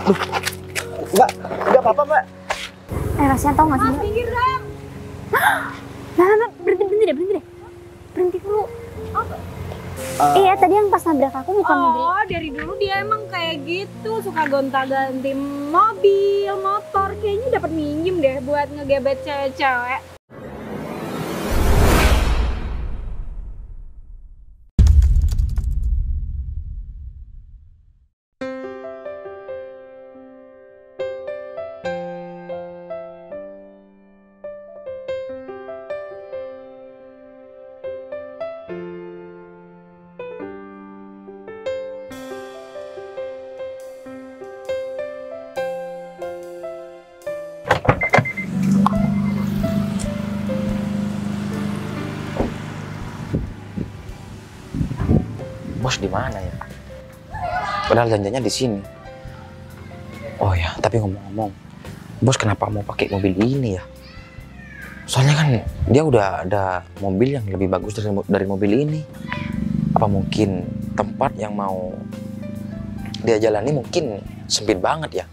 Mbak, nggak apa-apa mbak. Rasanya tau gak sih? Mas, pinggir dong. Nah, berhenti deh. Berhenti dulu. Iya, tadi yang pas nabrak aku bukan mobil. Oh, dari dulu dia emang kayak gitu, suka gonta-ganti mobil, motor. Kayaknya dapat minjem deh buat ngegebet cewek-cewek. Bos di mana ya? Padahal janjinya di sini. Oh ya, tapi ngomong-ngomong, bos kenapa mau pakai mobil ini ya? Soalnya kan dia udah ada mobil yang lebih bagus dari mobil ini. Apa mungkin tempat yang mau dia jalani mungkin sempit banget ya?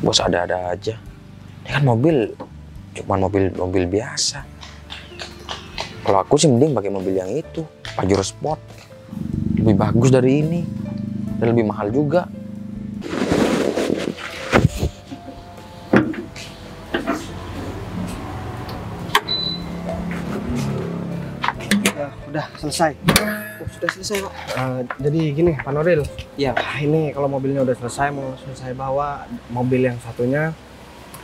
Bos ada-ada aja. Ini kan mobil, cuman mobil biasa. Kalau aku sih mending pakai mobil yang itu, Pajero Sport. Lebih bagus dari ini dan lebih mahal juga. Ya, udah selesai. Oh, sudah selesai pak. Jadi gini Pak Nuril. Ya. Ini kalau mobilnya udah selesai, mau selesai bawa, mobil yang satunya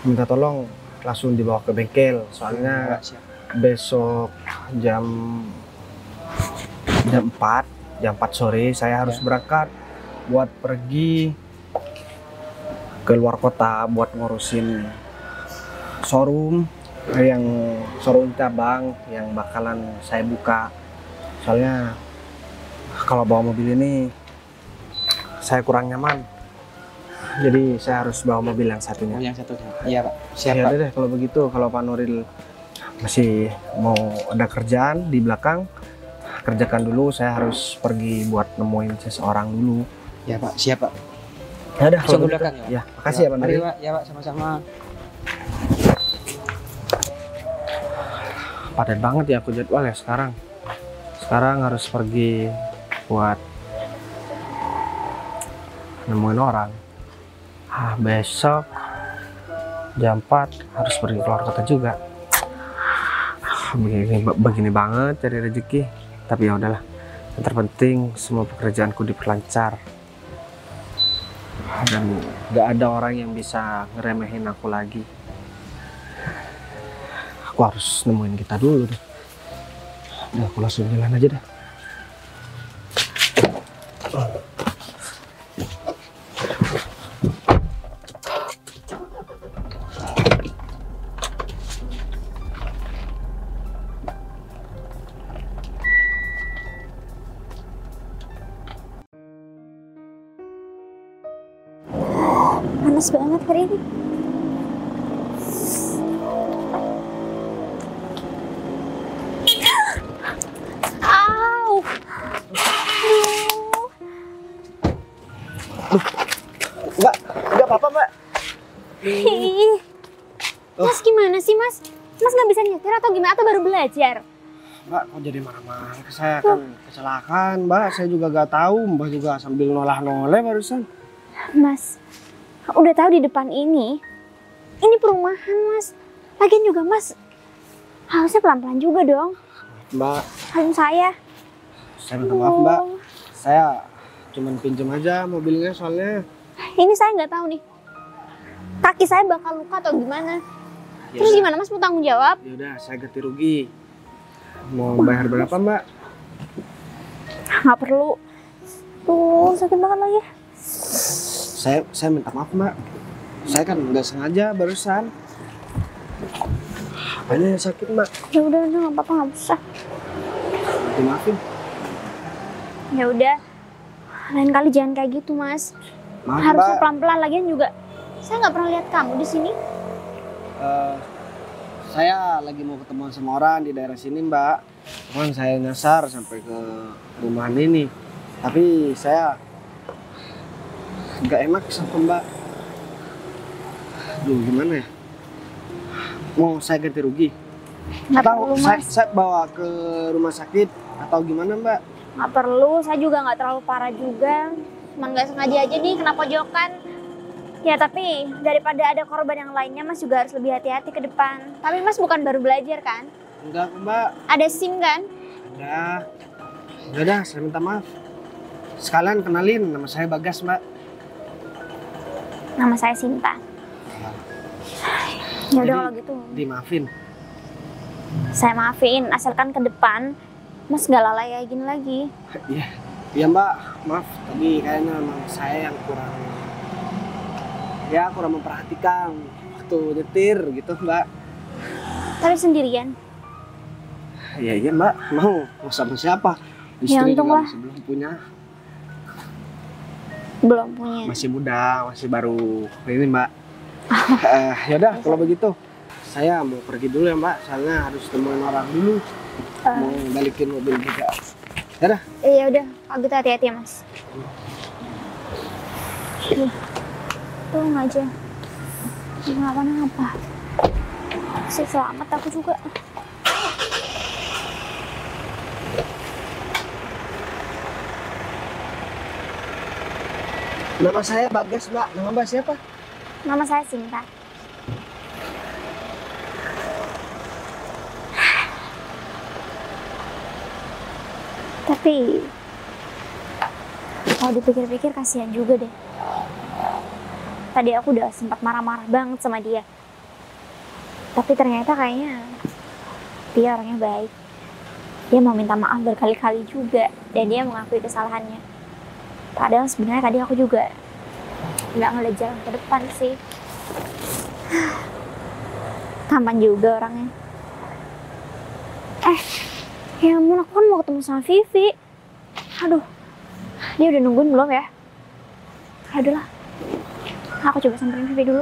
minta tolong langsung dibawa ke bengkel. Soalnya besok jam 4 sore saya harus berangkat buat pergi ke luar kota buat ngurusin showroom cabang yang bakalan saya buka. Soalnya kalau bawa mobil ini saya kurang nyaman, jadi saya harus bawa mobil yang satunya. Oh, yang satunya. Iya pak. Siap Ya pak. udah deh kalau begitu, kalau Pak Nuril masih mau ada kerjaan di belakang, kerjakan dulu. Saya harus pergi buat nemuin seseorang dulu. Ya pak. Siap pak. Ya udah kalau Langsung ke begitu. belakang ya. Ya, makasih ya Pak Mari Nuril. pak. Ya pak, sama-sama. Padat banget ya aku jadwal ya sekarang. Sekarang harus pergi buat nemuin orang. Besok jam 4 harus pergi keluar kota juga. Begini banget cari rezeki. Tapi ya udahlah. Yang terpenting semua pekerjaanku diperlancar. Dan gak ada orang yang bisa ngeremehin aku lagi. Aku harus nemuin kita dulu deh. Udah, aku langsung jalan aja dah. Panas banget hari ini. Au. Mbak, nggak apa-apa mbak. Ih. Mas gimana sih mas? Mas nggak bisa nyetir atau gimana? Atau baru belajar? Mbak, kok jadi marah-marah? Saya kan kecelakaan mbak, saya juga gak tahu. Mbak juga sambil nolah-noleh barusan. Mas, udah tahu di depan ini perumahan mas. Lagian juga mas harusnya pelan-pelan juga dong. Mbak, Harus saya minta maaf mbak. Saya cuman pinjam aja mobilnya soalnya. Ini saya nggak tahu nih. Kaki saya bakal luka atau gimana? Terus gimana mas mau tanggung jawab? Ya udah, saya ganti rugi. Mau bayar berapa mbak? Nggak perlu. Tuh sakit banget lagi. Saya minta maaf mbak. Saya kan nggak sengaja barusan. Apanya yang sakit mbak? Ya udah nggak apa-apa, nggak usah. Dimaafin. Ya udah. Lain kali jangan kayak gitu mas. Maaf Harusnya mbak. pelan-pelan. Lagian juga saya nggak pernah lihat kamu di sini. Saya lagi mau ketemuan sama orang di daerah sini mbak. Cuman saya nyasar sampai ke rumahan ini. Tapi saya nggak enak sama Mbak. Duh, gimana ya? Mau saya ganti rugi? Nggak Atau perlu saya, mas. saya bawa ke rumah sakit atau gimana Mbak? Nggak perlu, saya juga nggak terlalu parah juga. Cuman nggak sengaja aja nih kena pojokan. Ya tapi daripada ada korban yang lainnya mas juga harus lebih hati-hati ke depan. Tapi mas bukan baru belajar kan? Enggak Mbak. Ada SIM kan? Udah, saya minta maaf. Sekalian kenalin, nama saya Bagas Mbak. Nama saya Sinta. Ya udah Jadi, kalau gitu. Dimaafin. Saya maafin, asalkan ke depan mas nggak lalai kayak gini lagi. Iya Mbak, maaf. Tadi kayaknya memang saya yang kurang memperhatikan waktu nyetir gitu Mbak. Tapi sendirian. Iya Mbak, mau sama siapa? Ya, Istri untung juga lah. masih belum punya. Belum punya. Masih muda, masih baru ini Mbak. Ya udah kalau begitu saya mau pergi dulu ya Mbak, soalnya harus temuin orang dulu. Mau balikin mobil juga. Ya udah. Ya udah, kalau gitu hati-hati ya mas. Tolong aja. Kenapa-napa. Sih selamat aku juga. Nama saya Bagas Mbak. Nama Mbak siapa? Nama saya Sinta. Tapi kalau dipikir-pikir kasihan juga deh. Tadi aku udah sempat marah-marah banget sama dia. Tapi ternyata kayaknya dia orangnya baik. Dia mau minta maaf berkali-kali juga dan dia mengakui kesalahannya. Padahal sebenarnya tadi aku juga nggak ngeliat jalan ke depan sih. Tampan juga orangnya. Ya ampun, aku kan mau ketemu sama Vivi. Aduh, dia udah nungguin belum ya? Aduh lah, aku coba samperin Vivi dulu.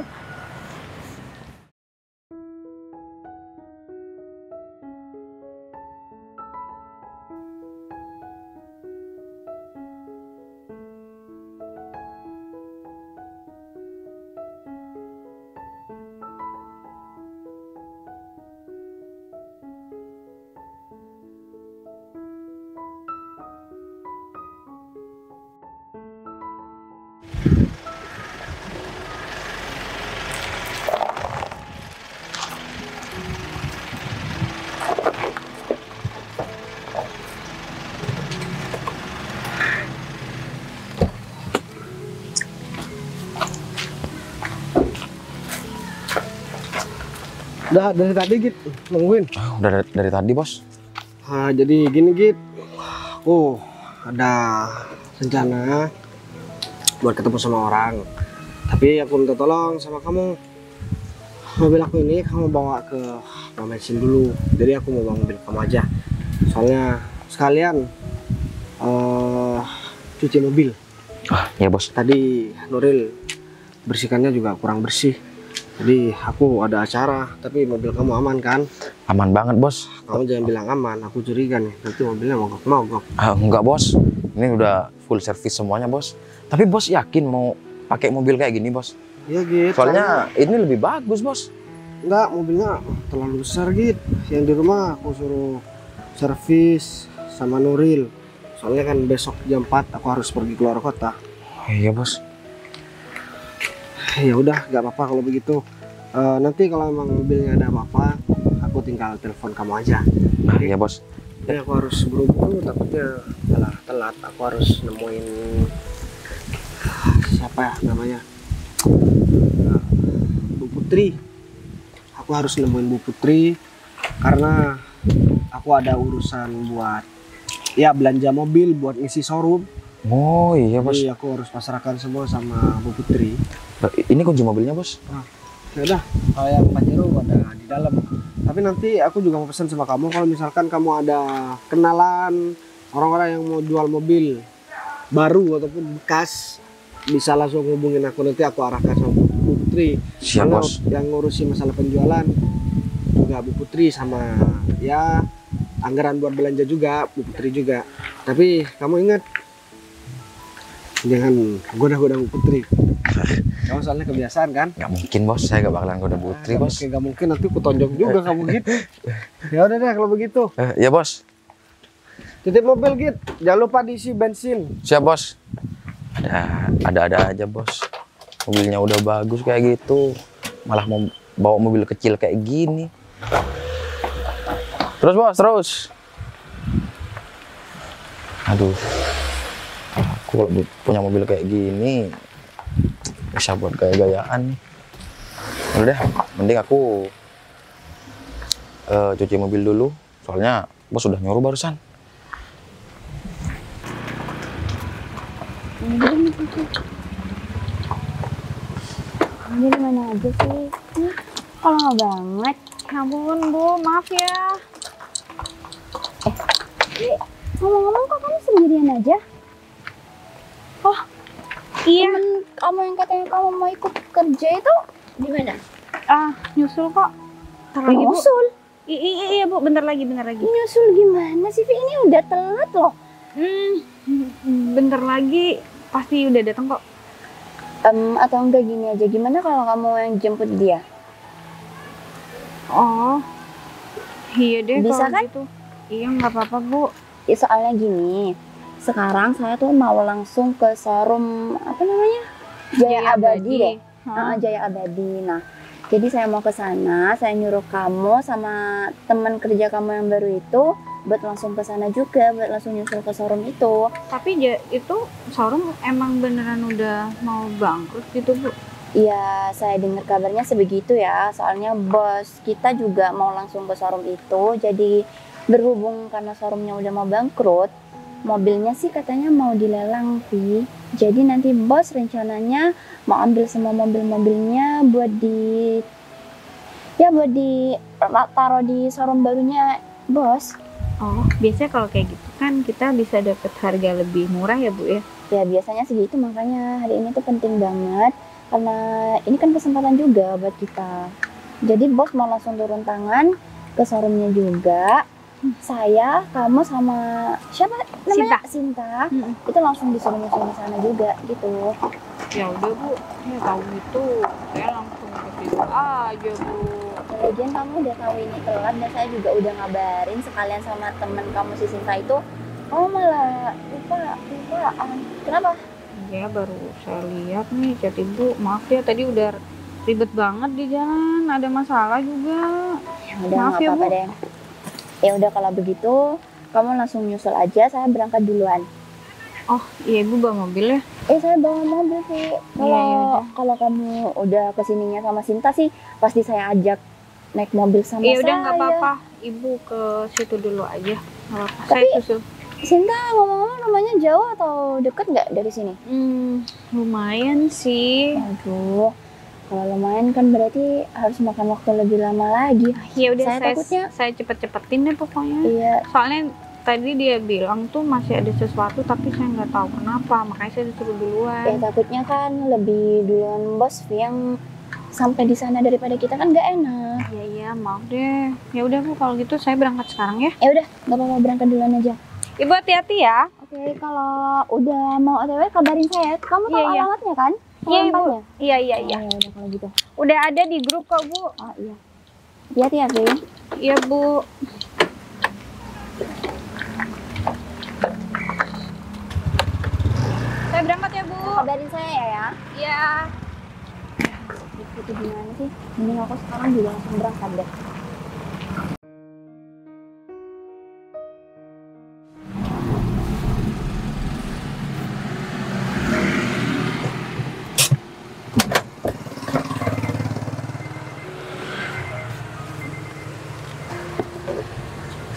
Udah dari tadi Git, nungguin. Udah dari tadi bos. Jadi gini Git, aku ada rencana buat ketemu sama orang. Tapi aku minta tolong sama kamu. Mobil aku ini kamu bawa ke pom bensin dulu. Jadi aku mau bawa mobil kamu aja. Soalnya sekalian cuci mobil. Ya bos. Tadi Nuril bersihkannya juga kurang bersih. Jadi aku ada acara, tapi mobil kamu aman kan? Aman banget bos. Kamu jangan bilang aman, aku curiga nih. Nanti mobilnya mogok-mogok. Enggak bos. Ini udah full service semuanya bos. Tapi bos yakin mau pakai mobil kayak gini bos? Iya Git. Soalnya ini lebih bagus bos. Enggak, mobilnya terlalu besar Git. Yang di rumah aku suruh servis sama Nuril. Soalnya kan besok jam 4 aku harus pergi keluar kota. Iya bos. Ya udah, nggak apa-apa kalau begitu. Nanti kalau emang mobilnya ada apa-apa, aku tinggal telepon kamu aja. Iya bos. Ini aku harus buru-buru, takutnya malah telat. Aku harus nemuin siapa ya namanya, Bu Putri. Aku harus nemuin Bu Putri karena aku ada urusan buat ya belanja mobil buat ngisi showroom. Oh iya bos. Jadi aku harus pasrahkan semua sama Bu Putri. Ini kunci mobilnya bos. Ya udah, kalau yang Pajero ada di dalam. Tapi nanti aku juga mau pesan sama kamu kalau misalkan kamu ada kenalan orang-orang yang mau jual mobil baru ataupun bekas, bisa langsung hubungin aku, nanti aku arahkan sama Bu Putri. Siap Karena bos. yang ngurusin masalah penjualan juga Bu Putri, sama ya anggaran buat belanja juga Bu Putri juga. Tapi kamu ingat, Jangan goda-goda Bu Putri. Kamu soalnya kebiasaan kan? Nggak mungkin bos, saya nggak bakalan goda Putri bos. Oke, nggak mungkin nanti ku tonjok juga kamu gitu. Ya udah deh kalau begitu. Ya bos, Titip mobil Git, jangan lupa diisi bensin. siap bos. Ada aja bos. Mobilnya udah bagus kayak gitu, malah mau bawa mobil kecil kayak gini. Terus bos, terus. Aduh, aku kalau punya mobil kayak gini bisa buat gaya-gayaan nih. Udah deh, mending aku cuci mobil dulu, soalnya bos udah nyuruh barusan. Ini di mana aja sih? Kalau nggak banget. Ya ampun Bu, maaf ya. Ngomong-ngomong kok kamu sendirian aja? Oh, Iya, temen kamu yang katanya kamu mau ikut kerja itu di mana? nyusul kok. Bentar lagi Bu. Nyusul? Iya Bu, bentar lagi. Nyusul gimana sih, Vi? Ini udah telat loh. Bentar lagi pasti udah datang kok. Atau enggak gini aja, gimana kalau kamu yang jemput dia? Oh, iya deh Bisa kalau kan? gitu. Iya, nggak apa-apa Bu. Ya, soalnya gini, sekarang saya tuh mau langsung ke showroom apa namanya? Jaya Abadi deh. Jaya Abadi. Nah, jadi saya mau ke sana, saya nyuruh kamu sama teman kerja kamu yang baru itu buat langsung ke sana juga, buat langsung nyusul ke showroom itu. Tapi itu showroom emang beneran udah mau bangkrut gitu Bu? Iya, saya dengar kabarnya sebegitu ya. Soalnya bos kita juga mau langsung ke showroom itu. Jadi berhubung karena showroomnya udah mau bangkrut, mobilnya sih katanya mau dilelang sih. Jadi nanti bos rencananya mau ambil semua mobil-mobilnya buat taruh di showroom barunya bos. Oh, biasanya kalau kayak gitu kan kita bisa dapet harga lebih murah ya Bu ya? Ya biasanya segitu, makanya hari ini tuh penting banget karena ini kan kesempatan juga buat kita. Jadi bos mau langsung turun tangan ke showroomnya juga. Saya, kamu sama siapa namanya? Sinta. Itu langsung disuruh nyusul di sana juga gitu. Ya udah Bu, ya tahu gitu. Saya langsung ke situ aja Bu. Kemudian kamu udah tahu ini telat dan saya juga udah ngabarin sekalian sama temen kamu si Sinta itu. Kamu malah lupaan. Kenapa? Ya baru saya lihat nih chat Ibu. Maaf ya tadi udah ribet banget di jalan, ada masalah juga. Ya udah Maaf nggak ya, apa-apa Bu. deh. Ya udah kalau begitu kamu langsung nyusul aja, saya berangkat duluan. Oh iya Ibu bawa mobil ya? Saya bawa mobil sih. Iya, ya udah. Kalau kamu udah kesininya sama Sinta sih, pasti saya ajak naik mobil sama Iya saya. udah nggak apa-apa. Ibu ke situ dulu aja. Nggak apa-apa. Saya Tapi- susul. Sinta ngomong-ngomong rumahnya jauh atau deket nggak dari sini? Lumayan sih. Aduh, kalau lumayan kan berarti harus makan waktu lebih lama lagi. Ya udah Saya takutnya- saya cepet-cepetin deh pokoknya. Iya, Soalnya tadi dia bilang tuh masih ada sesuatu tapi saya nggak tahu kenapa. Makanya saya disuruh duluan. ya takutnya kan lebih duluan bos yang sampai di sana daripada kita, kan nggak enak. Iya maaf deh. Ya udah Bu kalau gitu saya berangkat sekarang ya. Ya udah, nggak apa-apa, berangkat duluan aja. Ibu hati-hati ya. Oke, kalau udah mau OTW kabarin saya. Kamu tahu Iya, iya. alamatnya kan? Iya Ibu. Alamatnya? Iya. Ya udah kalau gitu. Udah ada di grup kok Bu. Oh iya. Hati-hati ya, Vi. Iya Bu. Saya berangkat ya Bu. Kabarin saya ya. Iya. Itu gimana sih? Mending aku sekarang juga langsung berangkat deh.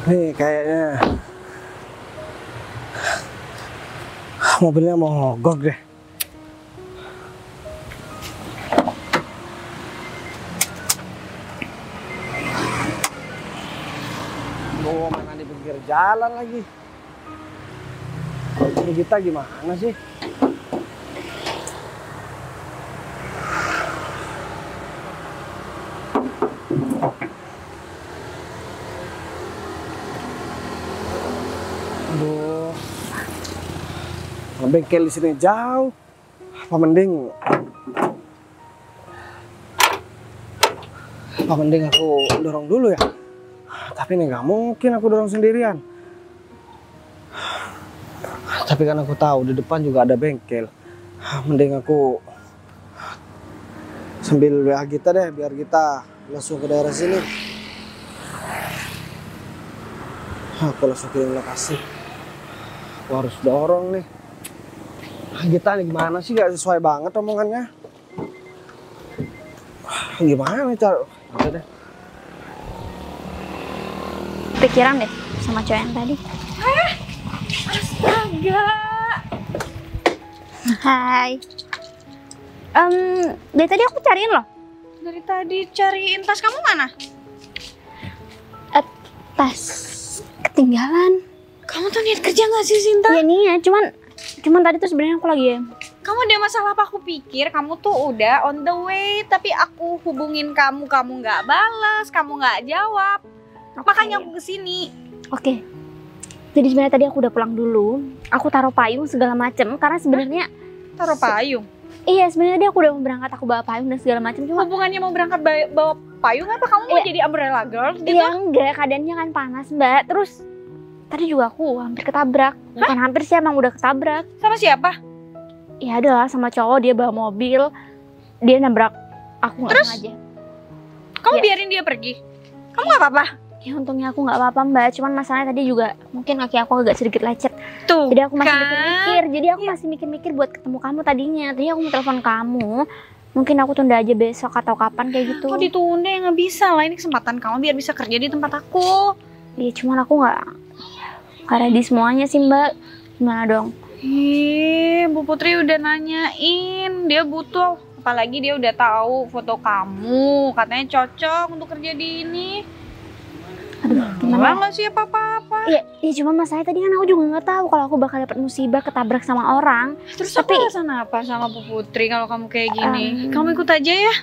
Nih kayaknya mobilnya mau mogok deh. Mau mana di pinggir jalan lagi. Ini kita gimana sih? Aduh. bengkel di sini jauh. Apa mending aku dorong dulu ya? Tapi ini nggak mungkin aku dorong sendirian. Tapi kan aku tahu di depan juga ada bengkel. Mending aku sambil WA kita deh, biar kita langsung ke daerah sini. Aku langsung kirim lokasi. Aku harus dorong nih. Kita nih gimana sih, gak sesuai banget omongannya. Gimana nih cara? Udah deh. Pikiran deh sama cowok yang tadi. Astaga. Hai. Dari tadi aku cariin loh. Dari tadi cariin tas kamu mana? Tas ketinggalan. Kamu tuh niat kerja gak sih, Sinta? Ya nih ya, cuman tadi tuh sebenarnya aku lagi Kamu ada masalah apa? Aku pikir kamu tuh udah on the way, tapi aku hubungin kamu nggak balas, kamu nggak jawab. Makanya aku kesini. Oke. Jadi sebenarnya tadi aku udah pulang dulu. Aku taruh payung segala macem karena sebenarnya Taruh payung. iya sebenarnya tadi aku udah mau berangkat, aku bawa payung dan segala macam. Cuma Hubungannya mau berangkat bawa payung apa? Kamu mau Iya. jadi umbrella girl gitu? iya enggak, keadaannya kan panas Mbak. Terus tadi juga aku hampir ketabrak. Bukan hampir sih, emang udah ketabrak. Sama siapa? Ya adalah sama cowok, dia bawa mobil, dia nabrak aku nggak Terus? sengaja. Kamu Iya. biarin dia pergi? Kamu nggak apa-apa? Ya untungnya aku nggak apa-apa Mbak, cuman masalahnya tadi juga mungkin kaki aku agak sedikit lecet. Tuh. Jadi aku masih kan? mikir-mikir, masih mikir-mikir buat ketemu kamu tadinya. Tadi aku mau telepon kamu, mungkin aku tunda aja besok atau kapan kayak gitu. Kok ditunda ya, nggak bisa lah, ini kesempatan kamu biar bisa kerja di tempat aku. Iya cuman aku nggak ready semuanya sih Mbak. Gimana dong? Bu Putri udah nanyain, dia butuh, apalagi dia udah tahu foto kamu, katanya cocok untuk kerja di ini. Aduh gimana? Nggak sih apa-apa. Iya, cuman masalahnya tadi kan aku juga nggak tahu kalau aku bakal dapat musibah ketabrak sama orang. Terus Tapi- aku alasan apa sama Bu Putri kalau kamu kayak gini? Kamu ikut aja ya.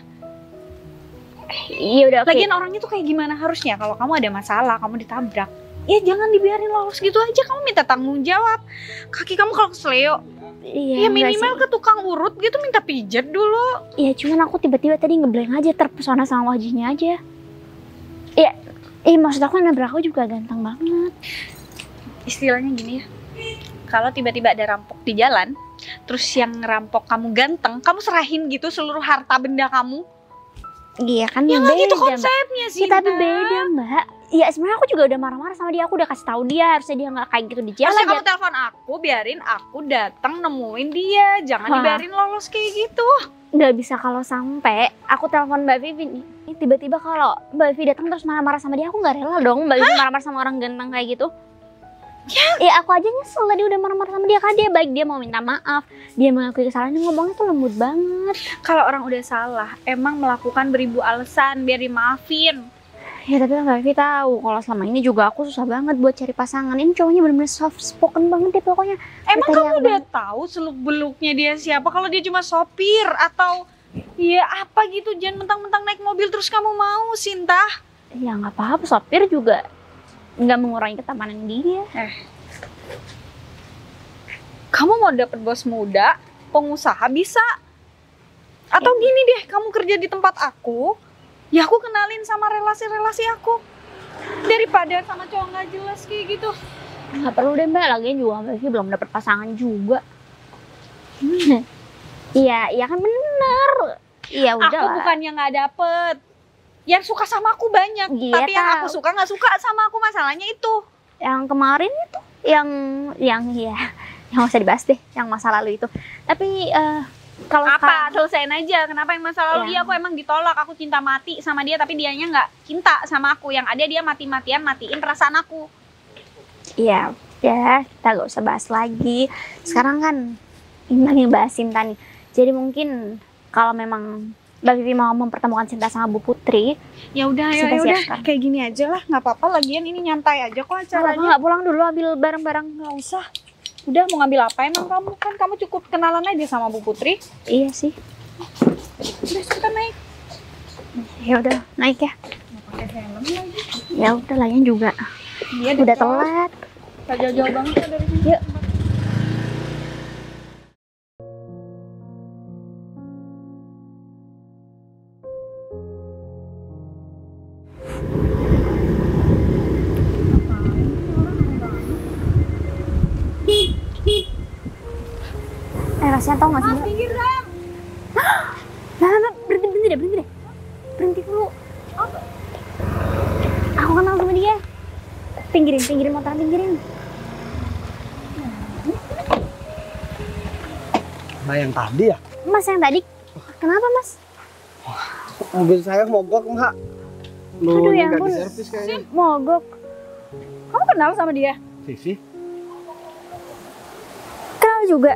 Iya udah oke. Lagian orangnya tuh kayak gimana harusnya kalau kamu ada masalah, kamu ditabrak. Ya jangan dibiarin lolos gitu aja, kamu minta tanggung jawab. Kaki kamu kalau kesleo, Iya, ya enggak minimal sih. ke tukang urut gitu minta pijat dulu. Iya cuman aku tiba-tiba tadi ngeblank aja, terpesona sama wajahnya aja. Iya, maksud aku nabrak aku juga ganteng banget. Istilahnya gini ya, kalau tiba-tiba ada rampok di jalan, terus yang ngerampok kamu ganteng, kamu serahin gitu seluruh harta benda kamu. Iya kan Ya beda, nggak gitu Mbak. konsepnya sih. Iya, tapi beda Mbak. Iya sebenarnya aku juga udah marah-marah sama dia, aku udah kasih tahu dia harusnya dia nggak kayak gitu di jalan. Harusnya kamu telepon aku, biarin aku datang nemuin dia, jangan Hah. dibiarin lolos kayak gitu. Nggak bisa kalau sampai aku telepon Mbak Vivi nih, tiba-tiba kalau Mbak Vivi datang terus marah-marah sama dia, aku nggak rela dong Mbak Vivi marah-marah sama orang ganteng kayak gitu. Ya aku aja nyesel tadi udah marah-marah sama dia, kan dia baik, dia mau minta maaf, dia mengakui kesalahannya, ngomongnya tuh lembut banget. Kalau orang udah salah, emang melakukan beribu alasan biar dimaafin. Ya tapi Mbak Vivi tahu kalau selama ini juga aku susah banget buat cari pasangan. Ini cowoknya bener-bener soft spoken banget deh pokoknya. Emang Tadi kamu aku udah tahu seluk-beluknya dia siapa? Kalau dia cuma sopir atau ya apa gitu, jangan mentang-mentang naik mobil terus kamu mau, Sinta. Ya nggak apa-apa, sopir juga nggak mengurangi ketamanan dia. Kamu mau dapet bos muda, pengusaha bisa. Atau gini deh, kamu kerja di tempat aku, ya aku kenalin sama relasi-relasi aku. Daripada sama cowok nggak jelas kayak gitu. Nggak perlu deh Mbak, lagian juga Mbak Vivi belum dapet pasangan juga. Iya, iya kan bener. Iya udah Aku lah. bukannya nggak dapet. Yang suka sama aku banyak, Iya, tapi yang aku tahu. suka nggak suka sama aku, masalahnya itu. Yang kemarin itu, yang ya, yang nggak usah dibahas deh, yang masa lalu itu. Tapi kalau Apa? sekarang- Selesain aja. Kenapa yang masa lalu? Ya. Iya, aku emang ditolak. Aku cinta mati sama dia, tapi dianya nggak cinta sama aku. Yang ada dia mati-matian matiin perasaan aku. Iya, ya kita gak usah bahas lagi. Sekarang kan ini lagi bahas Sinta nih. Jadi mungkin kalau memang Mbak Vivi mau mempertemukan Sinta sama Bu Putri, Ya udah, Sudah ya udah. siapkan. Kayak gini aja lah, nggak apa-apa. Lagian ini nyantai aja kok kenapa acaranya. nggak pulang dulu ambil barang-barang? Nggak usah. Udah, mau ngambil apa emang kamu? Kan kamu cukup kenalan aja sama Bu Putri. Iya sih. Udah, kita naik. Ya udah naik ya. Nggak pakai helm lagi. Ya udah lagian juga. Dia Udah telat. Gak jauh-jauh banget ya dari sini. Yuk. kasihan tau gak sih Mbak? Pinggir dong. Mbak, berhenti deh. Berhenti dulu. Aku kenal sama dia. Pinggirin motor, pinggirin. Nah yang tadi ya? Mas yang tadi, kenapa Mas? Mobil saya mogok, Mbak. Aduh, ya nggak ampun. diservis kayaknya. Mogok. Kamu kenal sama dia? Vivi? Kenal juga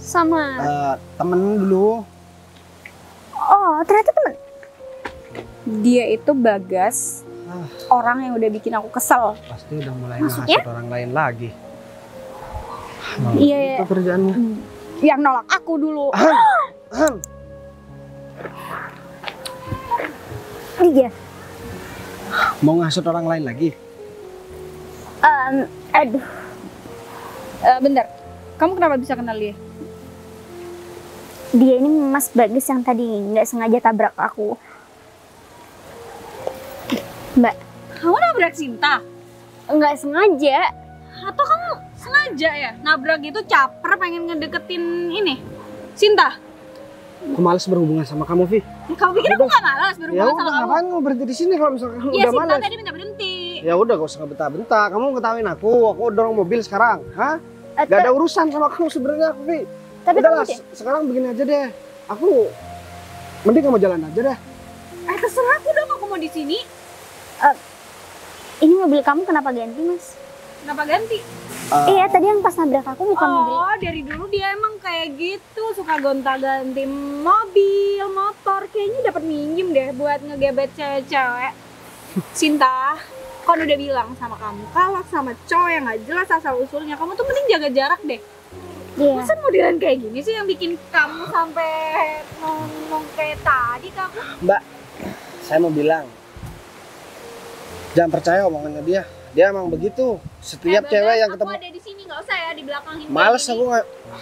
sama. Temen dulu. Oh, ternyata temen. Dia itu Bagas, orang yang udah bikin aku kesel. Pasti udah mulai Maksudnya? ngasut orang lain lagi. Iya. Itu kerjaannya. Yang nolak aku dulu. Dia. Mau ngasut orang lain lagi? Aduh. Bentar, kamu kenapa bisa kenal dia? Dia ini Mas Bagus yang tadi nggak sengaja tabrak aku. Mbak, Kamu nabrak Sinta? nggak sengaja. Atau kamu sengaja ya? Nabrak gitu caper pengen ngedeketin ini? Sinta? Aku males berhubungan sama kamu, Vi. Kamu pikir aku gak malas Ya berhubungan udah, sama kamu? ngapain mau berhenti di sini kalau misalkan kamu Iya, udah Sinta males? tadi minta berhenti. Ya udah, gak usah ngebentah-bentah. Kamu ngetawain aku dorong mobil sekarang. Hah? Gak ada urusan sama kamu sebenarnya, Vi. Tapi Udahlah, kamu deh. sekarang begini aja deh. Aku mending kamu jalan aja deh. Terserah aku dong, aku mau di sini. Ini mobil kamu kenapa ganti, Mas? Kenapa ganti? Iya, tadi yang pas nabrak aku bukan mobil. Oh, dari dulu dia emang kayak gitu, suka gonta-ganti mobil, motor. Kayaknya dapat minjem deh buat ngegebet cewek-cewek. Sinta, kan udah bilang sama kamu, kalau sama cowok yang gak jelas asal usulnya, kamu tuh mending jaga jarak deh. Iya. Masa modelan kayak gini sih yang bikin kamu sampai ngomong kayak tadi ke aku? Mbak, saya mau bilang, jangan percaya omongannya dia. Dia emang begitu. Setiap cewek yang ketemu, Aku ada di sini, nggak usah ya di belakangin. kayak males gini. aku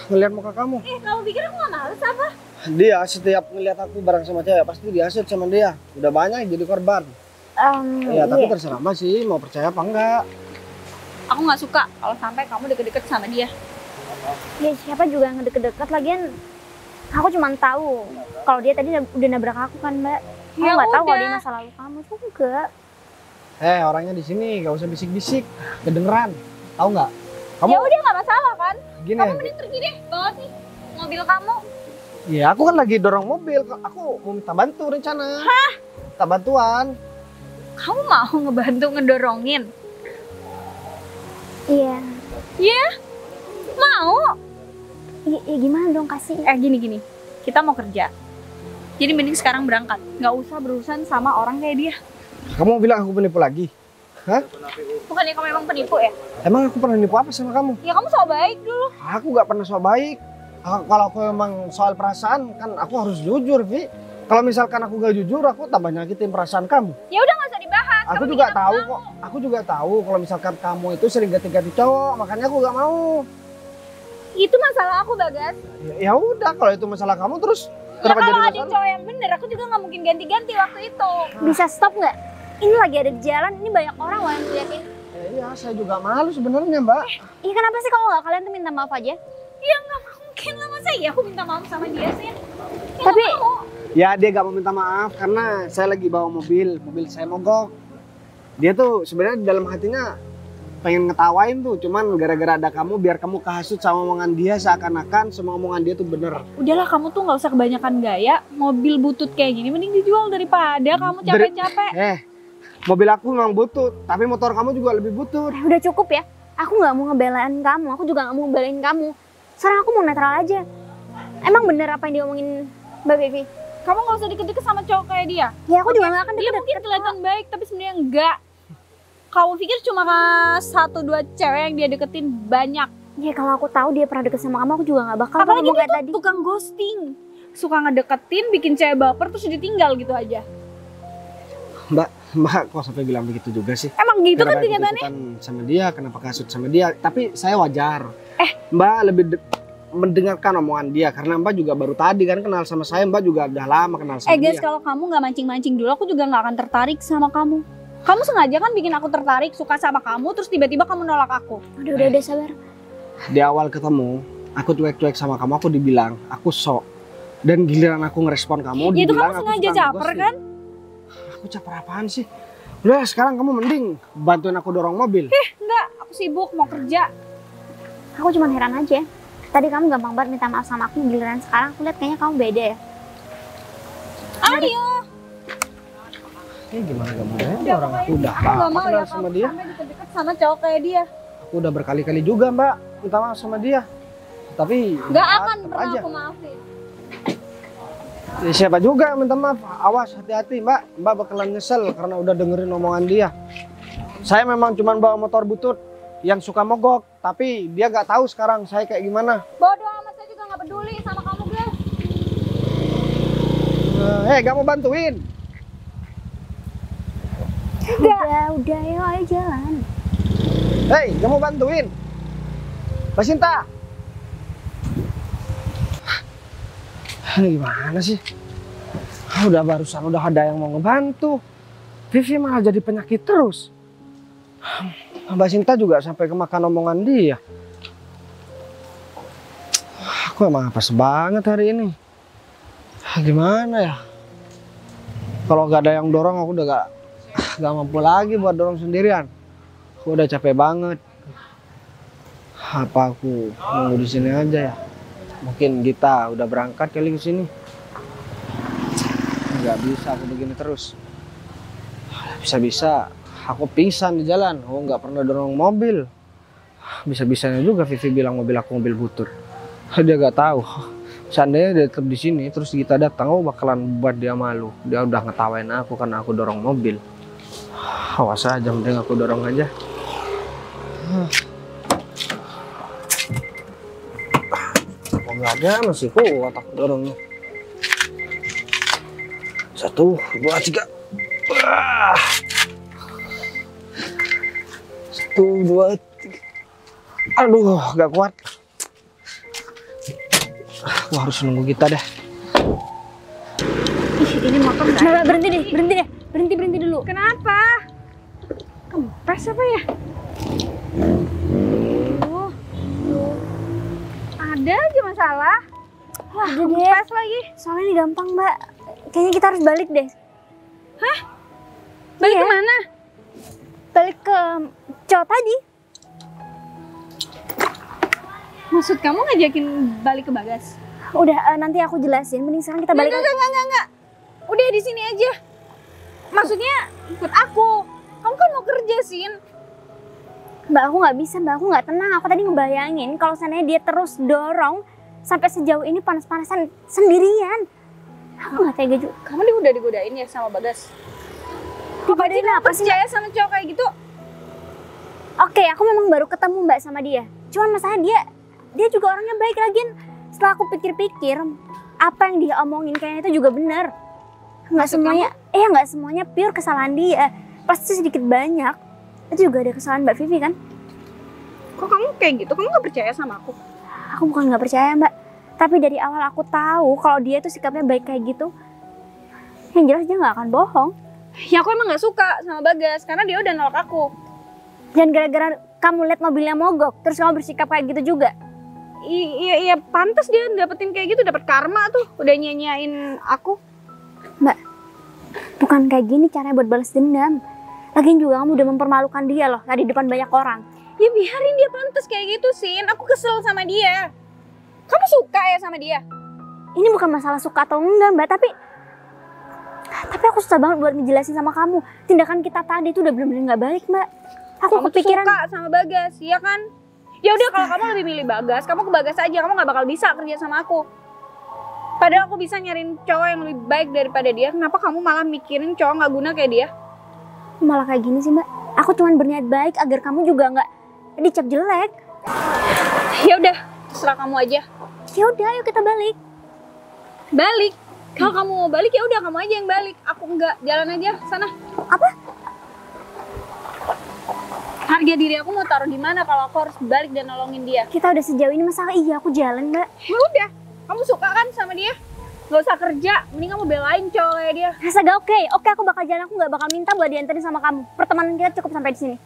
ngeliat muka kamu. Kamu pikir aku nggak males apa? Dia setiap ngeliat aku bareng sama cewek pasti dihasut sama dia. Udah banyak yang jadi korban. Ya tapi Iya. terserah Mbak sih mau percaya apa enggak. Aku nggak suka kalau sampai kamu deket-deket sama dia. Ya siapa juga yang deket-deket lagian. Aku cuma tahu kalau dia tadi udah nabrak aku kan, Mbak. Aku Ya nggak tahu kalau udah. dia masa lalu kamu juga. Orangnya di sini gak usah bisik-bisik, kedengeran. Tahu nggak? Kamu Ya udah nggak masalah kan? gini. Kamu mending pergi deh, bawa nih mobil kamu. Ya aku kan lagi dorong mobil. Aku mau minta bantu rencana. Hah? Minta bantuan. Kamu mau ngebantu ngedorongin? Iya. Iya? Mau? Ya gimana dong kasih? Gini. Kita mau kerja. Jadi mending sekarang berangkat. Nggak usah berurusan sama orang kayak dia. Kamu bilang aku penipu lagi? Hah? Bukannya kamu emang penipu ya? Emang aku pernah nipu apa sama kamu? Ya kamu so baik dulu. Aku gak pernah so baik. Kalau aku emang soal perasaan kan aku harus jujur, Vi. Kalau misalkan aku gak jujur, aku tambah nyakitin perasaan kamu. Ya udah nggak usah dibahas. Aku Kamu juga bikin tahu mau. kok. Aku juga tahu kalau misalkan kamu itu sering ganti-ganti cowok, makanya aku gak mau. Itu masalah aku, Bagas. Ya udah, kalau itu masalah kamu terus Ya kenapa jadi kalau ada masalah? cowok yang bener, aku juga nggak mungkin ganti-ganti waktu itu. Bisa stop nggak? Ini lagi ada di jalan, ini banyak orang loh yang ngeliatin. Iya, saya juga malu sebenarnya, Mbak. Iya kenapa sih kalau nggak kalian tuh minta maaf aja? Ya nggak mungkin lah, masa iya aku minta maaf sama dia sih. Ya, Tapi- nggak mau. Ya dia gak mau minta maaf karena saya lagi bawa mobil saya mogok. Dia tuh sebenarnya di dalam hatinya pengen ngetawain tuh, cuman gara-gara ada kamu biar kamu kehasut sama omongan dia seakan-akan semua omongan dia tuh bener. Udahlah, kamu tuh nggak usah kebanyakan gaya. Mobil butut kayak gini mending dijual daripada kamu capek-capek. Mobil aku memang butut, tapi motor kamu juga lebih butut. Udah cukup ya. Aku nggak mau ngebelain kamu, aku juga nggak mau ngebelain kamu. Sekarang aku mau netral aja. Emang bener apa yang diomongin Mbak Vivi? Kamu nggak usah deket-deket sama cowok kayak dia. Ya aku juga nggak akan Dia deket-deket. mungkin kelihatan baik, tapi sebenarnya enggak. Kamu pikir cuma 1-2 cewek yang dia deketin? Banyak. Ya kalau aku tahu dia pernah deket sama kamu, aku juga nggak bakal Apalagi ngomong dia kayak tuh tadi. tukang ghosting. Suka ngedeketin, bikin cewek baper, terus ditinggal gitu aja. Mbak kok sampai bilang begitu juga sih? Emang gitu kan Kenapa kenyataannya? ikut-ikutan sama dia, kenapa kasut sama dia? Tapi saya wajar. Mbak lebih mendengarkan omongan dia karena Mbak juga baru tadi kan kenal sama saya, Mbak juga udah lama kenal sama Guys, dia. kalau kamu nggak mancing-mancing dulu, aku juga nggak akan tertarik sama kamu. Kamu sengaja kan bikin aku tertarik, suka sama kamu, terus tiba-tiba kamu nolak aku. Udah sabar. Di awal ketemu aku cuek-cuek sama kamu, aku dibilang aku sok. Dan giliran aku ngerespon kamu, Ya itu dibilang kamu aku sengaja suka caper ngeghosting. kan? Aku caper apaan sih? Udah sekarang kamu mending bantuin aku dorong mobil. Enggak, aku sibuk mau kerja. Aku cuma heran aja. Tadi kamu gampang banget minta maaf sama aku, giliran sekarang aku lihat kayaknya kamu beda ya. Ayo. Ini gimana gak mudah Udah, orang aku udah Aku nggak lama mau kenal ya sama kamu dia. sampai deket-deket sama cowok kayak dia. Aku udah berkali-kali juga Mbak minta maaf sama dia. Tapi Nggak akan tetap pernah aja. aku maafin. Ya, siapa juga yang minta maaf. Awas hati-hati Mbak. Mbak bakalan nyesel karena udah dengerin omongan dia. Saya memang cuma bawa motor butut yang suka mogok. Tapi dia gak tahu sekarang saya kayak gimana. Bodoh amat, saya juga nggak peduli sama kamu guys. Hei gak mau bantuin? Udah, ayo jalan. Hei gak mau bantuin? Mbak Sinta. Ini gimana sih? Udah barusan udah ada yang mau ngebantu. Vivi malah jadi penyakit terus. Mbak Sinta juga sampai kemakan omongan dia. Aku emang apes banget hari ini. Gimana ya? Kalau gak ada yang dorong aku udah gak mampu lagi buat dorong sendirian. Aku udah capek banget. Apa aku nunggu di sini aja ya? Mungkin Gita udah berangkat kali ke sini. Nggak bisa aku begini terus. Bisa-bisa aku pingsan di jalan. Aku nggak pernah dorong mobil. Bisa-bisanya juga Vivi bilang mobil aku mobil butut. Dia nggak tahu. Seandainya dia tetap di sini, terus Gita datang, aku bakalan buat dia malu. Dia udah ngetawain aku karena aku dorong mobil. Awas aja, mending aku dorong aja. Nggak ada, masih kuat aku dorongnya. 1, 2, 3. 1, 2, 3. Aduh, gak kuat. Aku harus nunggu kita deh. Ini motor nggak? Berhenti dulu. Kenapa? Kempes apa ya? Ada aja masalah. Wah, udah deh. Kempes lagi. Soalnya ini gampang, Mbak. Kayaknya kita harus balik deh. Balik Iya. kemana? Balik ke cowok tadi. Maksud kamu ngajakin balik ke Bagas? Udah, nanti aku jelasin. Mending sekarang kita balik. Enggak. Udah di sini aja. Maksudnya ikut aku. Kamu kan mau kerja, Sin. Mbak, aku nggak bisa, Mbak. Aku nggak tenang. Aku tadi ngebayangin kalau seandainya dia terus dorong sampai sejauh ini panas-panasan sendirian. Aku nggak tega juga. Kamu udah digodain ya sama Bagas? Digodain apa sih? Percaya sama cowok kayak gitu? Oke, aku memang baru ketemu Mbak sama dia. Cuman masalahnya dia juga orangnya baik lagi. Setelah aku pikir-pikir, apa yang dia omongin kayaknya itu juga benar. Nggak semuanya pure kesalahan dia. Pasti sedikit banyak. Itu juga ada kesalahan Mbak Vivi kan? Kok kamu kayak gitu? Kamu gak percaya sama aku? Aku bukan nggak percaya Mbak. Tapi dari awal aku tahu kalau dia itu sikapnya baik kayak gitu. Yang jelas dia nggak akan bohong. Ya aku emang gak suka sama Bagas karena dia udah nolak aku. Dan gara-gara kamu lihat mobilnya mogok, terus kamu bersikap kayak gitu juga. Iya, pantas dia dapetin kayak gitu, dapat karma tuh. Udah nyanyain aku. Mbak, bukan kayak gini caranya buat balas dendam. Lagian juga kamu udah mempermalukan dia loh, tadi depan banyak orang. Ya biarin dia pantas kayak gitu, Sin. Aku kesel sama dia. Kamu suka ya sama dia? Ini bukan masalah suka atau enggak Mbak, tapi aku susah banget buat ngejelasin sama kamu. Tindakan kita tadi itu udah bener-bener gak baik Mbak. Aku Kamu tuh kepikiran. suka sama Bagas, iya kan? Ya udah kalau kamu lebih milih Bagas, kamu ke Bagas aja. Kamu gak bakal bisa kerja sama aku. Padahal aku bisa nyariin cowok yang lebih baik daripada dia. Kenapa kamu malah mikirin cowok gak guna kayak dia? Malah kayak gini sih Mbak. Aku cuma berniat baik agar kamu juga nggak dicap jelek. Ya udah, terserah kamu aja. Ya udah, ayo kita balik. Balik. Kalau kamu mau balik ya udah kamu aja yang balik. Aku enggak, jalan aja sana. Apa? Harga diri aku mau taruh di mana kalau aku harus balik dan nolongin dia? Kita udah sejauh ini masalah iya aku jalan Mbak. Ya udah, kamu suka kan sama dia? Gak usah kerja, mending kamu belain cowok kayak dia. Rasa gak oke? Oke, aku bakal jalan. Aku nggak bakal minta buat dianterin sama kamu. Pertemanan kita cukup sampai di sini.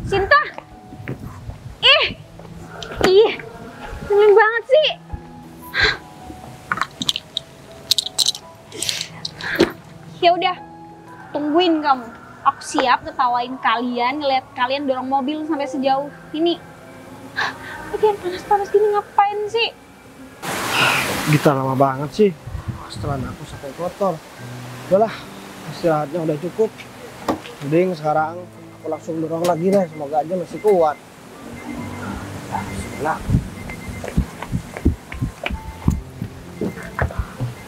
Sinta! Ih! Nyebelin banget sih. Ya udah, tungguin kamu. Aku siap ketawain kalian, ngeliat kalian dorong mobil sampai sejauh ini. Lagian panas-panas gini ngapain sih? Kita lama banget sih. Setelah aku sampai kotor. Udahlah, istirahatnya udah cukup. Mending sekarang aku langsung dorong lagi deh. Semoga aja masih kuat. Nah,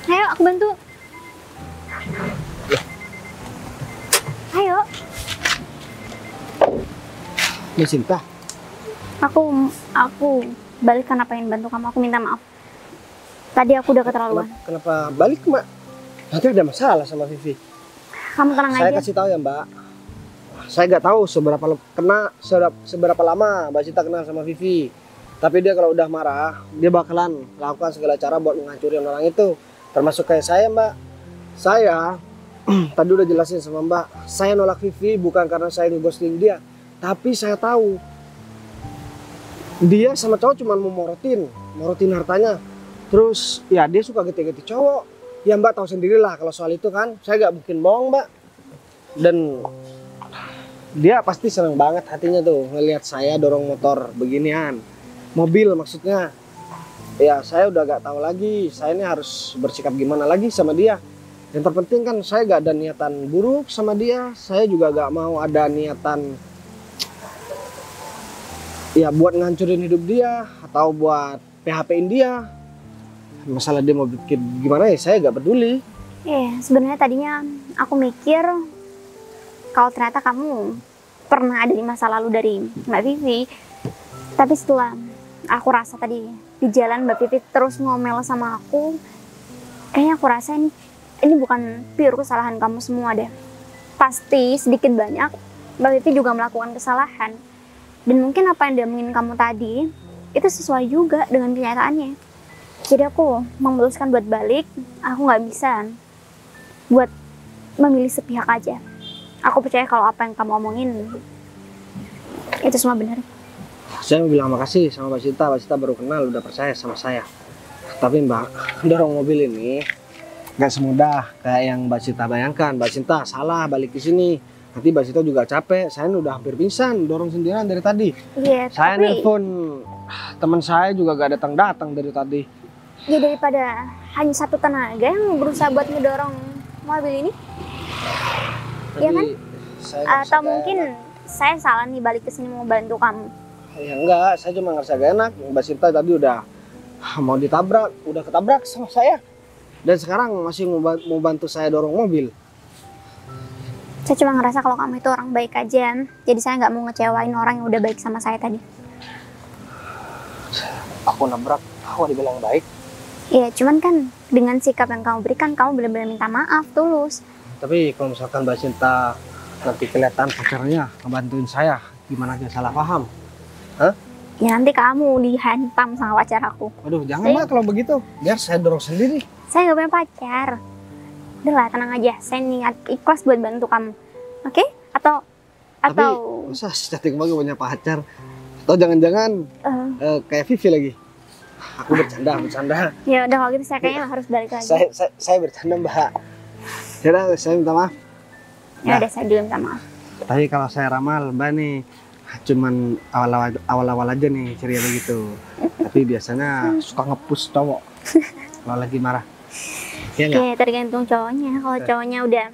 Ayo, aku bantu. Ayo, Mbak Sinta, aku balik karena pengen bantu kamu. Aku minta maaf. Tadi aku udah keterlaluan. kenapa balik, Mbak? Nanti ada masalah sama Vivi. Kamu tenang Saya aja. kasih tahu ya, Mbak. Saya nggak tahu seberapa lama Mbak Sinta kenal sama Vivi. Tapi dia kalau udah marah, dia bakalan lakukan segala cara buat menghancurin orang itu. Termasuk kayak saya, Mbak. Saya tadi udah jelasin sama Mbak, saya nolak Vivi bukan karena saya ngeghosting dia, tapi saya tahu dia sama cowok cuma mau morotin hartanya. Terus ya dia suka geti-geti cowok. Ya Mbak tahu sendirilah kalau soal itu kan, saya nggak mungkin bohong, Mbak. Dan dia pasti seneng banget hatinya tuh ngelihat saya dorong motor beginian, mobil maksudnya. Ya saya udah gak tahu lagi, saya ini harus bersikap gimana lagi sama dia. Yang terpenting kan saya gak ada niatan buruk sama dia. Saya juga gak mau ada niatan ya buat ngancurin hidup dia atau buat PHP-in dia. Masalah dia mau bikin gimana ya saya gak peduli. Sebenarnya tadinya aku mikir kalau ternyata kamu pernah ada di masa lalu dari Mbak Vivi. Tapi setelah aku rasa tadi di jalan Mbak Vivi terus ngomel sama aku, kayaknya aku rasa ini bukan pure kesalahan kamu semua deh. Pasti sedikit banyak Mbak Vivi juga melakukan kesalahan. Dan mungkin apa yang diomongin kamu tadi itu sesuai juga dengan kenyataannya. Jadi aku memutuskan buat balik. Aku nggak bisa buat memilih sepihak aja. Aku percaya kalau apa yang kamu omongin itu semua benar. Saya mau bilang makasih sama Mbak Sinta. Mbak Sinta baru kenal udah percaya sama saya. Tapi Mbak, dorong mobil ini gak semudah kayak yang Mbak Sinta bayangkan. Mbak Sinta salah balik ke sini. Nanti Mbak Sinta juga capek. Saya ini udah hampir pingsan dorong sendirian dari tadi. Iya, Saya tapi nelpon teman saya juga gak datang-datang dari tadi. ya daripada hanya satu tenaga yang berusaha buat ngedorong mobil ini. Iya kan? Saya nggak Atau bisa mungkin gak saya salah nih balik ke sini mau bantu kamu. Ya enggak, saya cuma ngerasa gak enak. Mbak Sinta tadi udah mau ditabrak, udah ketabrak sama saya. Dan sekarang masih mau bantu saya dorong mobil. Saya cuma ngerasa kalau kamu itu orang baik aja. Jadi saya nggak mau ngecewain orang yang udah baik sama saya tadi. Aku nabrak, aku dibilang baik. Iya, cuman kan dengan sikap yang kamu berikan, kamu benar-benar minta maaf tulus. Tapi kalau misalkan Mbak Sinta nanti kelihatan pacarnya ngebantuin saya, gimana dia salah paham? Ya nanti kamu dihantam sama pacar aku. Waduh, jangan Mbak kalau begitu. Biar saya dorong sendiri. Saya nggak punya pacar. Udahlah, tenang aja. Saya niat ikhlas buat bantu kamu. Oke? Atau masa cantik banget punya pacar? Atau jangan-jangan kayak Vivi lagi? Aku bercanda. ya udah kalau gitu saya kayaknya harus balik lagi. Saya bercanda Mbak. Yaudah, saya minta maaf. Ya udah, saya dulu minta maaf. Tapi kalau saya ramal Mbak nih, cuman awal-awal aja nih ceria begitu. Tapi biasanya suka ngepus cowok kalau lagi marah. Iya nggak? Ya tergantung cowoknya. Kalau cowoknya udah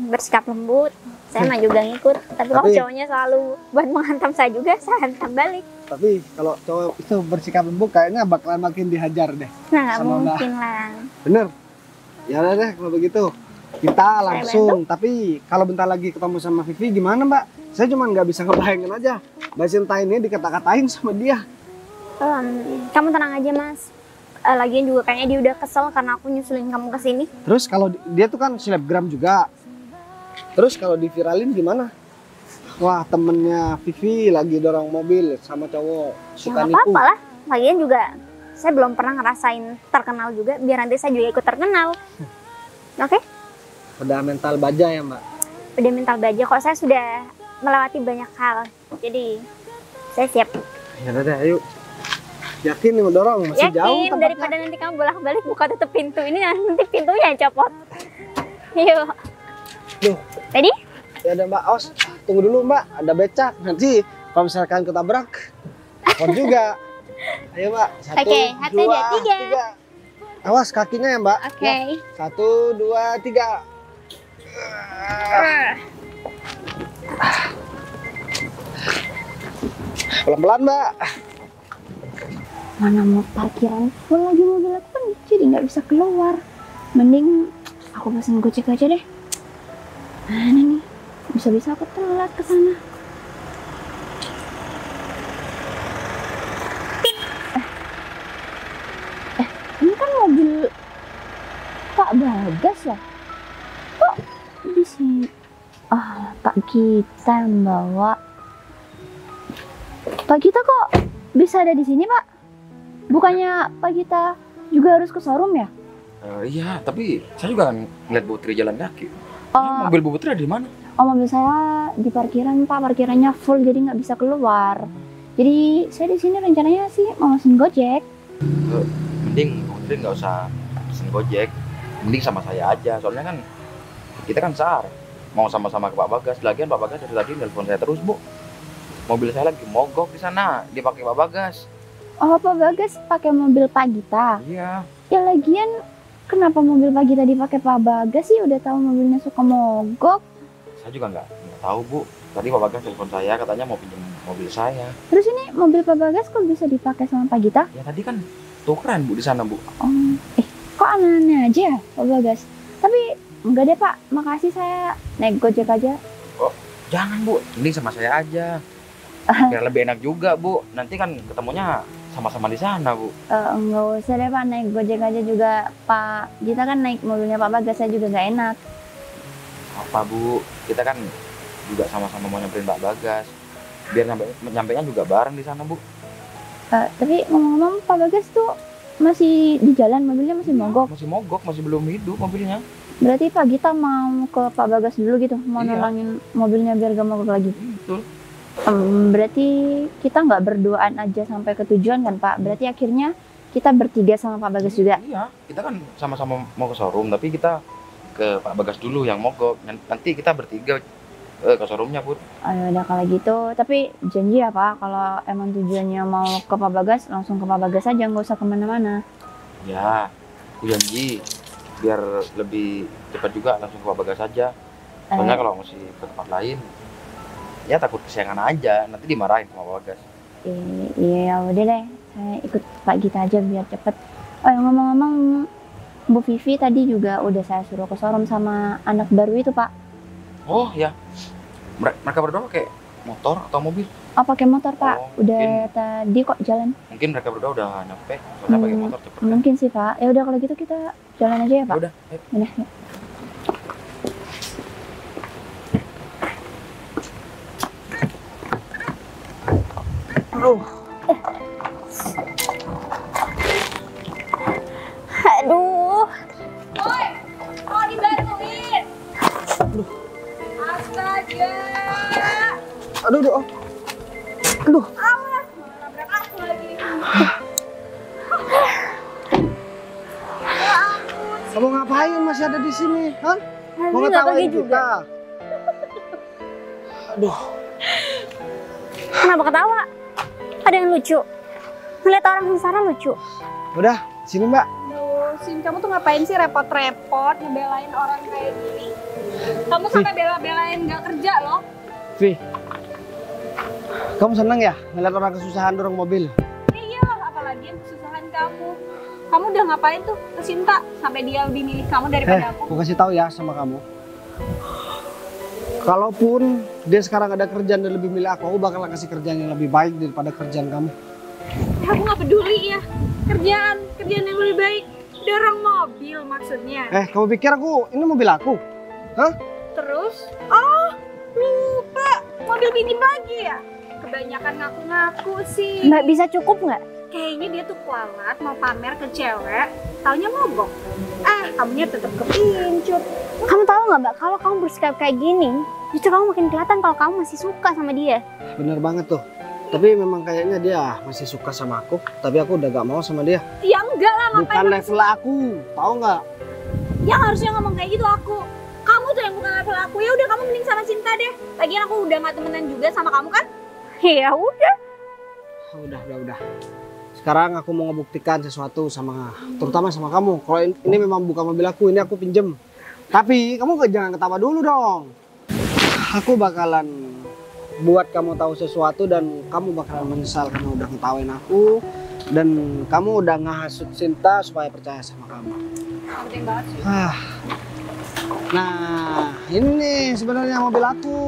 bersikap lembut, saya mah juga ngikut. Tapi kalau cowoknya selalu buat menghantam saya juga, saya hantam balik. Tapi kalau cowok itu bersikap lembut kayaknya bakalan makin dihajar deh. Nah nggak Sama Mbak. mungkin lah. Bener? Ya udah deh kalau begitu. Kita langsung. Tapi kalau bentar lagi ketemu sama Vivi gimana Mbak? Saya cuma nggak bisa ngebayangin aja. Mbak Sinta ini dikata-katain sama dia. Kamu tenang aja mas. Lagian juga kayaknya dia udah kesel karena aku nyusulin kamu ke sini. Terus kalau dia tuh kan selebgram juga. Terus kalau diviralin gimana? Wah, temennya Vivi lagi dorong mobil sama cowok Ya suka nggak nipu. apa-apa lah. Lagian juga saya belum pernah ngerasain terkenal juga. Biar nanti saya juga ikut terkenal. Oke? Udah mental baja ya Mbak. Udah mental baja. Kok saya sudah melewati banyak hal. Jadi saya siap. Ya udah deh, ayo. Yakin nih mau dorong? Masih jauh Yakin, tempatnya. daripada nanti kamu bolak-balik buka tutup pintu ini nanti pintunya yang copot. Yuk. Duh. Ready? Ya ada Mbak, awas. Tunggu dulu Mbak, ada becak. Nanti kalau misalkan ketabrak, repot juga. Ayo Mbak, satu, Oke, satu, dua, dua, tiga. Awas kakinya ya Mbak. Oke. Ya, 1, 2, 3. Pelan-pelan Mbak. Mana mau parkiran full lagi mobil aku kan jadi nggak bisa keluar. Mending aku pesen Gojek aja deh. Mana nih? Bisa-bisa aku telat ke sana. Ini kan mobil Pak Bagas ya? Kok di sini? Ah, Pak Gita yang bawa. Pak Gita kok bisa ada di sini, Pak? Bukannya Pak Gita juga harus ke showroom ya? Iya, tapi saya juga kan ngeliat Bu Putri jalan kaki. Oh, Mobil Bu Putri ada di mana? mobil saya di parkiran, Pak. Parkirannya full jadi nggak bisa keluar. Jadi saya di sini rencananya sih mau pesen Gojek. Mending Bu Putri nggak usah pesen Gojek. Mending sama saya aja. Soalnya kan kita kan sehar. Mau sama-sama ke Pak Bagas. Lagian Pak Bagas dari tadi nelpon saya terus, Bu. Mobil saya lagi mogok di sana, dipakai Pak Bagas. Oh, Pak Bagas pakai mobil Pak Gita. Iya. Ya lagian kenapa mobil Pak Gita dipakai Pak Bagas sih? Udah tahu mobilnya suka mogok. Saya juga nggak tahu, Bu. Tadi Pak Bagas telepon saya, katanya mau pinjam mobil saya. Terus ini mobil Pak Bagas kok bisa dipakai sama Pak Gita? Ya tadi kan tukeran, Bu, di sana, Bu. Oh, kok aneh-aneh aja ya Pak Bagas? Tapi enggak deh Pak, makasih saya naik Gojek aja. Jangan, Bu. Mending sama saya aja. Biar lebih enak juga, Bu. Nanti kan ketemunya sama-sama di sana, Bu. Enggak usah deh Pak, naik Gojek aja juga. Pak Gita kan naik mobilnya Pak Bagas, saya juga nggak enak. Apa, Bu? Kita kan juga sama-sama mau nyamperin Pak Bagas. Biar nyampainya juga bareng di sana, Bu. Tapi ngomong-ngomong Pak Bagas tuh masih di jalan, mobilnya masih mogok. Masih mogok, masih belum hidup mobilnya. Berarti Pak Gita mau ke Pak Bagas dulu gitu, mau Iya. nolongin mobilnya biar gak mogok lagi. Betul. Berarti kita nggak berduaan aja sampai ke tujuan kan Pak? Berarti akhirnya kita bertiga sama Pak Bagas juga. Iya, kita kan sama-sama mau ke showroom, tapi kita ke Pak Bagas dulu yang mogok. Nanti kita bertiga ke showroomnya, Put. Ayo udah kalau gitu, tapi janji ya Pak, kalau emang tujuannya mau ke Pak Bagas, langsung ke Pak Bagas aja, nggak usah kemana-mana. Ya, aku janji. Biar lebih cepat juga langsung ke Pak Bagas aja. Soalnya kalau masih ke tempat lain, ya takut kesiangan aja, nanti dimarahin sama Pak Bagas. Iya udah deh, saya ikut Pak Gita aja biar cepet. Oh yang ngomong-ngomong, Bu Vivi tadi juga udah saya suruh ke showroom sama anak baru itu Pak. Oh ya, mereka berdua pakai motor atau mobil? Oh pakai motor Pak, Oh, udah tadi kok jalan. Mungkin mereka berdua udah nyampe, soalnya pakai motor cepet kan? Mungkin sih Pak. Ya udah kalau gitu kita jalan aja ya Pak. Udah, ayo. Udah. Yuk. Aduh. Woi, mau dibantuin? Astaga. Aduh, aduh, oh. Aduh. Awas, malah nabrak aku lagi. Kamu ngapain masih ada di sini? Hah? Mau Nggak ngetawain pergi juga. kita? Aduh. Kenapa ketawa? Ada yang lucu. Ngeliat orang sengsara lucu. Udah, sini Mbak. Duh, Sin, kamu tuh ngapain sih repot-repot ngebelain orang kayak gini? Kamu sampai bela-belain nggak kerja loh. Vi, kamu seneng ya ngeliat orang kesusahan dorong mobil? Iya, apalagi yang kesusahan kamu. Kamu udah ngapain tuh ke Sinta sampai dia lebih milih kamu daripada aku? Aku kasih tahu ya sama kamu. Kalaupun dia sekarang ada kerjaan dan lebih milih aku bakal kasih kerjaan yang lebih baik daripada kerjaan kamu. Ya, aku nggak peduli ya. Kerjaan yang lebih baik. Dorong mobil maksudnya. Kamu pikir ini mobil aku? Hah? Terus, oh lupa, mobil pinjam lagi ya? Kebanyakan ngaku-ngaku sih. Mbak bisa cukup nggak? Kayaknya dia tuh kualat mau pamer ke cewek, taunya mogok. Kamunya tetap kepincut. Kamu tahu nggak Mbak, kalau kamu bersikap kayak gini, justru kamu makin kelihatan kalau kamu masih suka sama dia. Bener banget tuh. Tapi memang kayaknya dia masih suka sama aku. Tapi aku udah gak mau sama dia. Ya enggak lah, Bukan ngapain? level aku, tahu nggak? Yang harusnya ngomong kayak gitu aku. Kamu tuh yang bukan level aku. Ya udah kamu mending sama Cinta deh. Lagian aku udah gak temenan juga sama kamu kan? Ya udah. Udah. Sekarang aku mau ngebuktikan sesuatu sama, terutama sama kamu. Kalau ini memang bukan mobil aku, ini aku pinjem. Tapi kamu jangan ketawa dulu dong. Aku bakalan buat kamu tahu sesuatu dan kamu bakalan menyesal karena udah ngetawain aku dan kamu udah ngehasut Cinta supaya percaya sama kamu. Penting banget sih. Nah, ini nih sebenarnya mobil aku.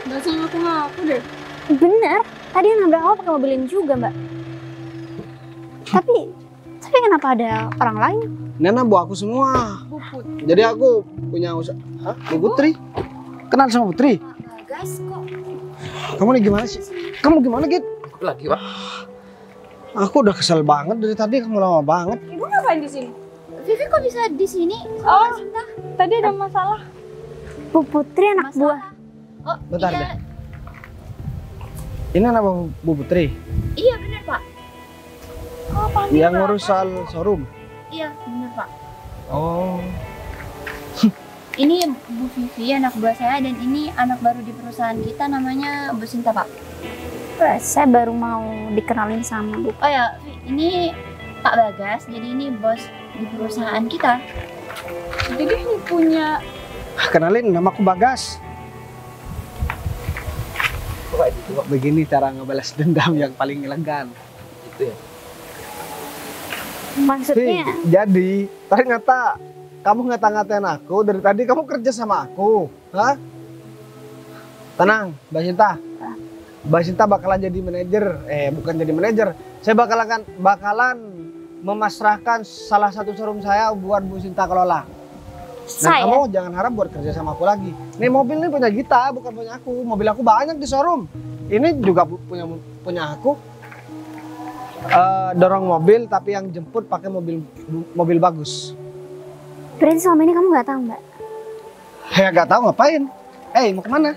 Gak usah ngaku-ngaku deh. Bener, tadi yang nabrak aku pakai mobil ini juga, Mbak. Tapi kenapa ada orang lain? Nena bawa aku semua. Puput. Jadi aku punya usaha. Hah? Bu Putri? Kenal sama Putri? Guys, kok Kamu nih gimana sih? Kamu gimana, Git? Lagi, Pak. Aku udah kesel banget dari tadi, kamu lama banget. Ibu ngapain di sini? Vivi kok bisa di sini? Oh, tadi ada masalah. Bu Putri anak buah. Oh, Bentar iya, deh. Ini nama Bu Putri iya benar Pak. Oh, panggil yang Pak. ngurus soal showroom. Iya benar Pak. Oh, Ini Bu Vivi anak buah saya dan ini anak baru di perusahaan kita namanya Bu Sinta Pak. Saya baru mau dikenalin sama Bu. Oh ya, ini Pak Bagas. Jadi ini bos di perusahaan kita. Jadi ini punya kenalin, nama aku Bagas. Kok begini cara ngebalas dendam yang paling elegan. Gitu ya. Maksudnya, Jadi ternyata kamu ngata-ngatain aku dari tadi, kamu kerja sama aku, hah? Tenang, Mbak Sinta. Mbak Sinta bakalan jadi manajer, bukan jadi manajer. Saya bakalan memasrahkan salah satu showroom saya buat Bu Sinta kelola. Nah, saya kamu jangan harap buat kerja sama aku lagi. Nih mobil ini punya Gita, bukan punya aku. Mobil aku banyak di showroom. Ini juga punya aku. Dorong mobil tapi yang jemput pakai mobil bagus. berarti selama ini kamu nggak tahu, Mbak? Ya gak tahu ngapain. Mau kemana?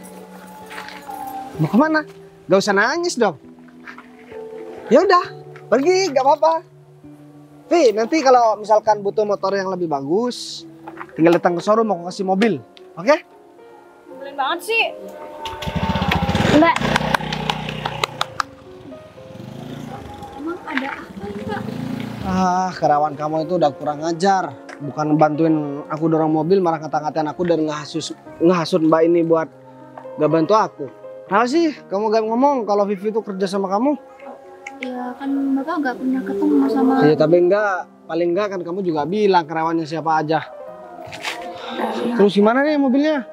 Mau kemana? Gak usah nangis dong. Ya udah, pergi, gak apa-apa. Vi, nanti kalau misalkan butuh motor yang lebih bagus, tinggal datang ke showroom, aku kasih mobil, oke? nyebelin banget sih. Mbak, Emang ada apa ini Pak? Karyawan kamu itu udah kurang ajar. Bukan bantuin aku dorong mobil, malah ngata-ngatain aku dan ngehasut Mbak ini buat gak bantu aku. Kenapa sih kamu gak ngomong kalau Vivi itu kerja sama kamu? Ya kan Bapak nggak pernah ketemu sama. Iya, tapi paling enggak kan kamu juga bilang karyawannya siapa aja. Terus gimana nih mobilnya?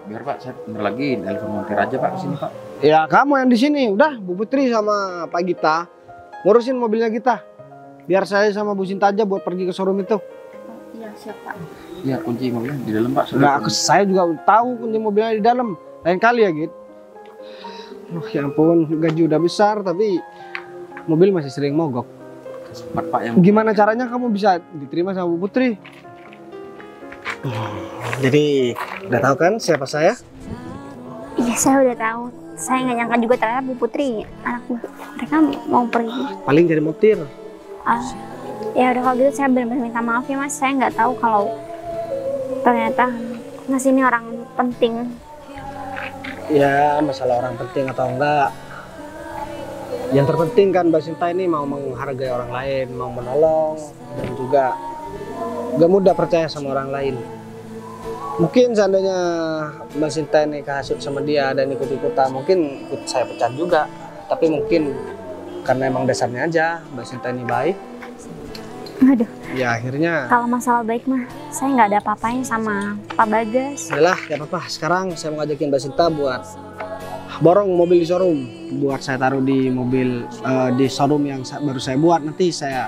Biar Pak, saya bentar lagi telepon montir aja Pak kesini Pak. Ya kamu yang di sini, udah Bu Putri sama Pak Gita ngurusin mobilnya Gita. Biar saya sama Bu Sinta aja buat pergi ke showroom itu. Iya siap Pak. Iya, kunci mobilnya di dalam Pak. Nah, saya juga tahu kunci mobilnya di dalam. Lain kali ya, Git. Ya ampun, gaji udah besar tapi mobil masih sering mogok. Sempat Pak yang Gimana caranya kamu bisa diterima sama Bu Putri? Jadi udah tahu kan siapa saya? iya saya udah tahu. Saya nggak nyangka juga ternyata Bu Putri anak buah. Mereka mau pergi. Paling jadi motir. Ya udah kalau gitu saya benar-benar minta maaf ya Mas. Saya nggak tahu kalau ternyata Mas ini orang penting. Ya masalah orang penting atau enggak. Yang terpenting kan Mbak Sinta ini mau menghargai orang lain, mau menolong dan juga gak mudah percaya sama orang lain. Mungkin seandainya Mbak Sinta ini kehasut sama dia dan ikut-ikutan, mungkin ikut saya pecat juga. Tapi mungkin karena emang dasarnya aja Mbak Sinta ini baik. Aduh, Ya akhirnya kalau masalah baik mah saya nggak ada apa-apanya sama Pak Bagas. adalah gak apa-apa. Sekarang saya mau ngajakin Mbak Sinta buat borong mobil di showroom. Buat saya taruh di mobil di showroom yang baru saya buat. Nanti saya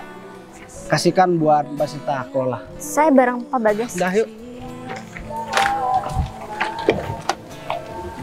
kasihkan buat Mbak Sinta kelola. Saya bareng Pak Bagas. Udah yuk.